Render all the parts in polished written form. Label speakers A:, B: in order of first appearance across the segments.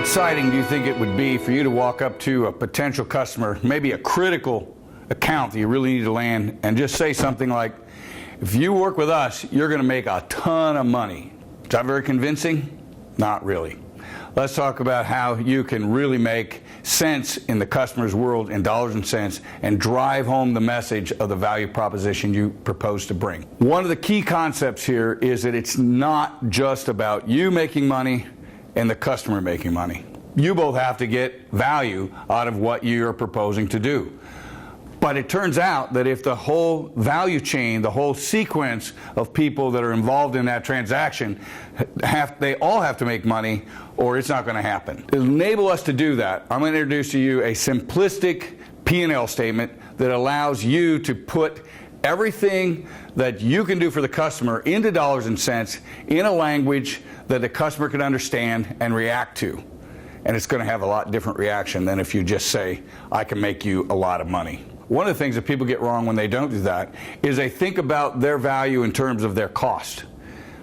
A: exciting do you think it would be for you to walk up to a potential customer, maybe a critical account that you really need to land, and just say something like, if you work with us, you're going to make a ton of money? Is that very convincing? Not really. Let's talk about how you can really make sense in the customer's world in dollars and cents and drive home the message of the value proposition you propose to bring. One of the key concepts here is that it's not just about you making money and the customer making money. You both have to get value out of what you're proposing to do. But it turns out that if the whole value chain, the whole sequence of people that are involved in that transaction, they all have to make money, or it's not going to happen. To enable us to do that, I'm going to introduce to you a simplistic P&L statement that allows you to put everything that you can do for the customer into dollars and cents in a language that the customer can understand and react to. And it's going to have a lot different reaction than if you just say, I can make you a lot of money. One of the things that people get wrong when they don't do that is they think about their value in terms of their cost.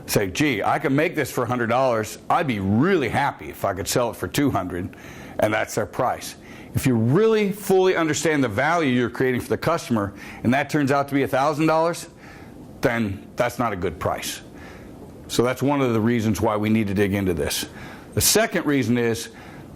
A: Say, gee, I can make this for $100. I'd be really happy if I could sell it for $200, and that's their price. If you really fully understand the value you're creating for the customer, and that turns out to be $1,000, then that's not a good price. So that's one of the reasons why we need to dig into this. The second reason is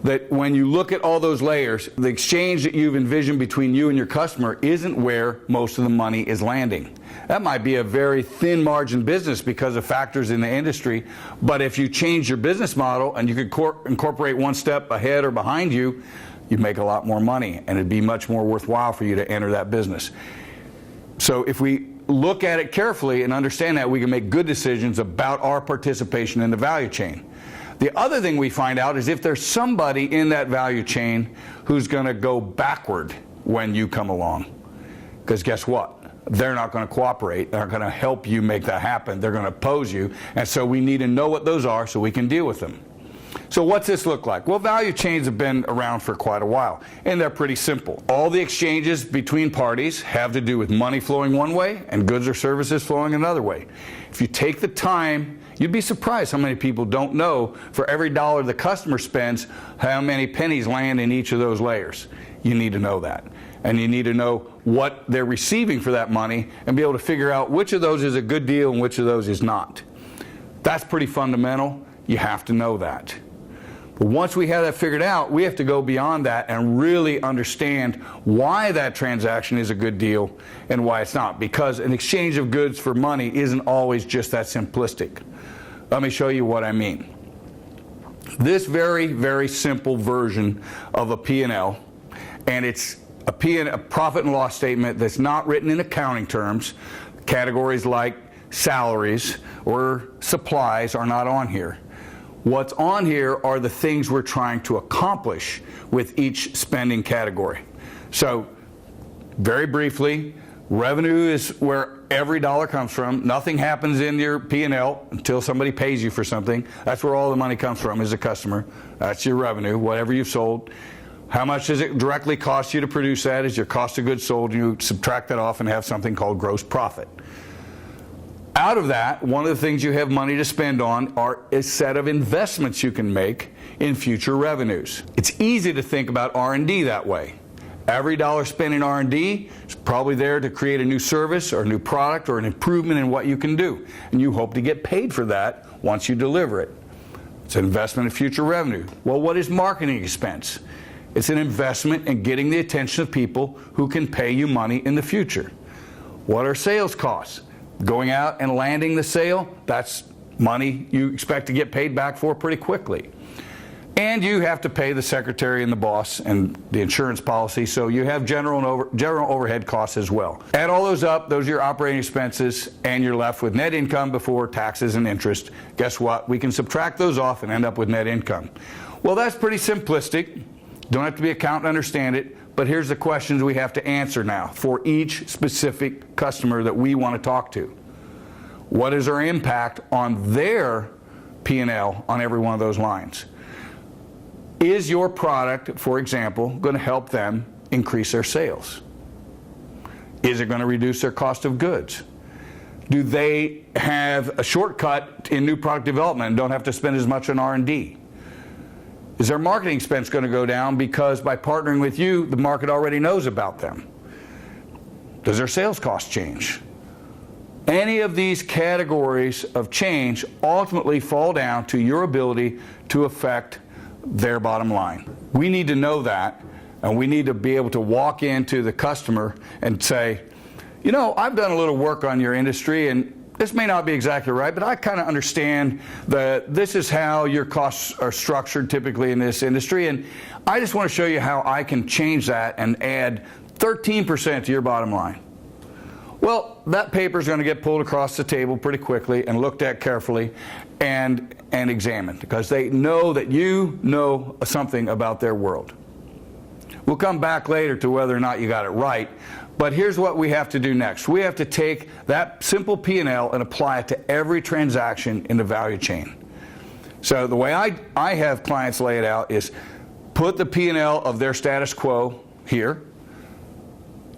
A: that when you look at all those layers, the exchange that you've envisioned between you and your customer isn't where most of the money is landing. That might be a very thin margin business because of factors in the industry, but if you change your business model and you could incorporate one step ahead or behind you, you'd make a lot more money, and it'd be much more worthwhile for you to enter that business. So if we look at it carefully and understand that, we can make good decisions about our participation in the value chain. The other thing we find out is if there's somebody in that value chain who's going to go backward when you come along. Because guess what? They're not going to cooperate. They're not going to help you make that happen. They're going to oppose you. And so we need to know what those are so we can deal with them. So what's this look like? Well, value chains have been around for quite a while, and they're pretty simple. All the exchanges between parties have to do with money flowing one way and goods or services flowing another way. If you take the time, you'd be surprised how many people don't know for every dollar the customer spends, how many pennies land in each of those layers. You need to know that. And you need to know what they're receiving for that money and be able to figure out which of those is a good deal and which of those is not. That's pretty fundamental. You have to know that. But once we have that figured out, we have to go beyond that and really understand why that transaction is a good deal and why it's not. Because an exchange of goods for money isn't always just that simplistic. Let me show you what I mean. This very, very simple version of a P&L, and it's a profit and loss statement that's not written in accounting terms. Categories like salaries or supplies are not on here. What's on here are the things we're trying to accomplish with each spending category. So, very briefly, revenue is where every dollar comes from. Nothing happens in your P&L until somebody pays you for something. That's where all the money comes from, is the customer. That's your revenue, whatever you've sold. How much does it directly cost you to produce that is your cost of goods sold. You subtract that off and have something called gross profit. Out of that, one of the things you have money to spend on are a set of investments you can make in future revenues. It's easy to think about R&D that way. Every dollar spent in R&D is probably there to create a new service or a new product or an improvement in what you can do. And you hope to get paid for that once you deliver it. It's an investment in future revenue. Well, what is marketing expense? It's an investment in getting the attention of people who can pay you money in the future. What are sales costs? Going out and landing the sale, that's money you expect to get paid back for pretty quickly. And you have to pay the secretary and the boss and the insurance policy, so you have general overhead costs as well. Add all those up, those are your operating expenses, and you're left with net income before taxes and interest. Guess what? We can subtract those off and end up with net income. Well, that's pretty simplistic. Don't have to be an accountant to understand it. But here's the questions we have to answer now for each specific customer that we want to talk to. What is our impact on their P&L on every one of those lines? Is your product, for example, going to help them increase their sales? Is it going to reduce their cost of goods? Do they have a shortcut in new product development and don't have to spend as much on R&D? Is their marketing expense going to go down because by partnering with you, the market already knows about them? Does their sales cost change? Any of these categories of change ultimately fall down to your ability to affect their bottom line. We need to know that, and we need to be able to walk into the customer and say, you know, I've done a little work on your industry, and this may not be exactly right, but I kind of understand that this is how your costs are structured typically in this industry, and I just want to show you how I can change that and add 13% to your bottom line. Well, that paper is going to get pulled across the table pretty quickly and looked at carefully and examined, because they know that you know something about their world. We'll come back later to whether or not you got it right, but here's what we have to do next. We have to take that simple P&L and apply it to every transaction in the value chain. So the way I have clients lay it out is put the P&L of their status quo here.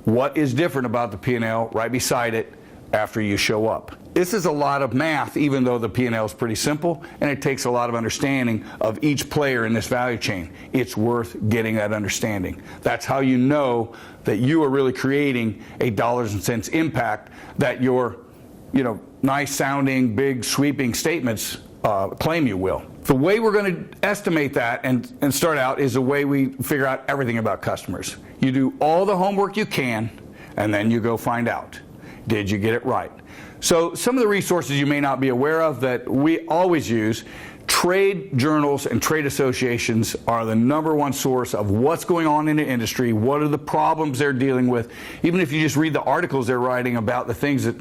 A: What is different about the P&L right beside it after you show up? This is a lot of math, even though the P&L is pretty simple, and it takes a lot of understanding of each player in this value chain. It's worth getting that understanding. That's how you know that you are really creating a dollars and cents impact that your, nice sounding, big, sweeping statements claim you will. The way we're going to estimate that and start out is the way we figure out everything about customers. You do all the homework you can, and then you go find out. Did you get it right? So some of the resources you may not be aware of that we always use, trade journals and trade associations are the #1 source of what's going on in the industry, what are the problems they're dealing with. Even if you just read the articles they're writing about the things that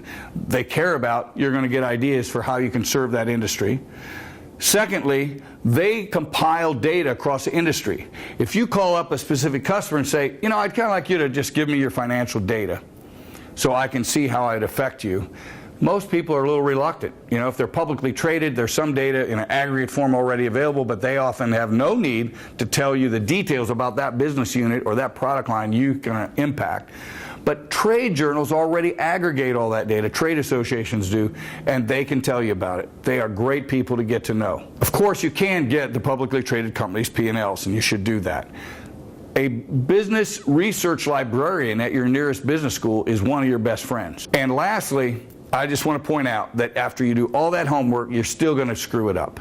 A: they care about, you're going to get ideas for how you can serve that industry. Secondly, they compile data across the industry. If you call up a specific customer and say, I'd kind of like you to just give me your financial data so I can see how it affect you, most people are a little reluctant. If they're publicly traded, there's some data in an aggregate form already available, but they often have no need to tell you the details about that business unit or that product line you're going to impact. But trade journals already aggregate all that data, trade associations do, and they can tell you about it. They are great people to get to know. Of course, you can get the publicly traded companies' P&Ls, and you should do that. A business research librarian at your nearest business school is one of your best friends. And lastly, I just want to point out that after you do all that homework, you're still going to screw it up.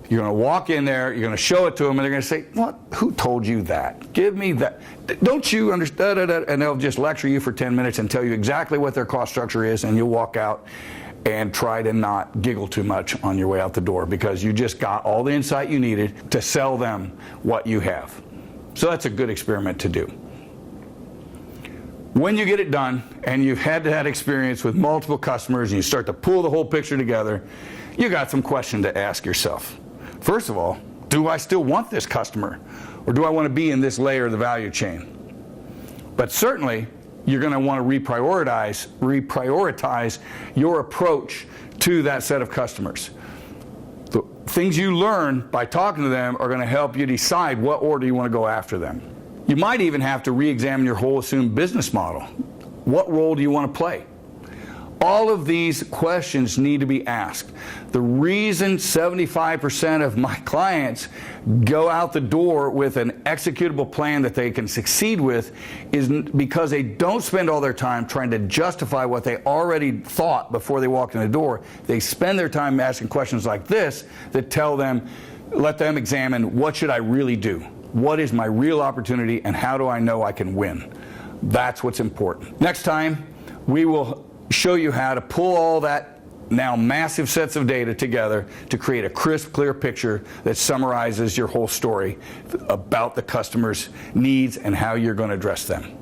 A: You're going to walk in there, you're going to show it to them, and they're going to say, "What? Who told you that? Give me that. Don't you understand?" And they'll just lecture you for 10 minutes and tell you exactly what their cost structure is, and you'll walk out and try to not giggle too much on your way out the door because you just got all the insight you needed to sell them what you have. So that's a good experiment to do. When you get it done and you've had that experience with multiple customers and you start to pull the whole picture together, you got some questions to ask yourself. First of all, do I still want this customer, or do I want to be in this layer of the value chain? But certainly, you're going to want to reprioritize your approach to that set of customers. The things you learn by talking to them are going to help you decide what order you want to go after them. You might even have to re-examine your whole assumed business model. What role do you want to play? All of these questions need to be asked. The reason 75% of my clients go out the door with an executable plan that they can succeed with is because they don't spend all their time trying to justify what they already thought before they walked in the door. They spend their time asking questions like this that let them examine, what should I really do? What is my real opportunity, and how do I know I can win? That's what's important. Next time, we will show you how to pull all that now massive sets of data together to create a crisp, clear picture that summarizes your whole story about the customer's needs and how you're going to address them.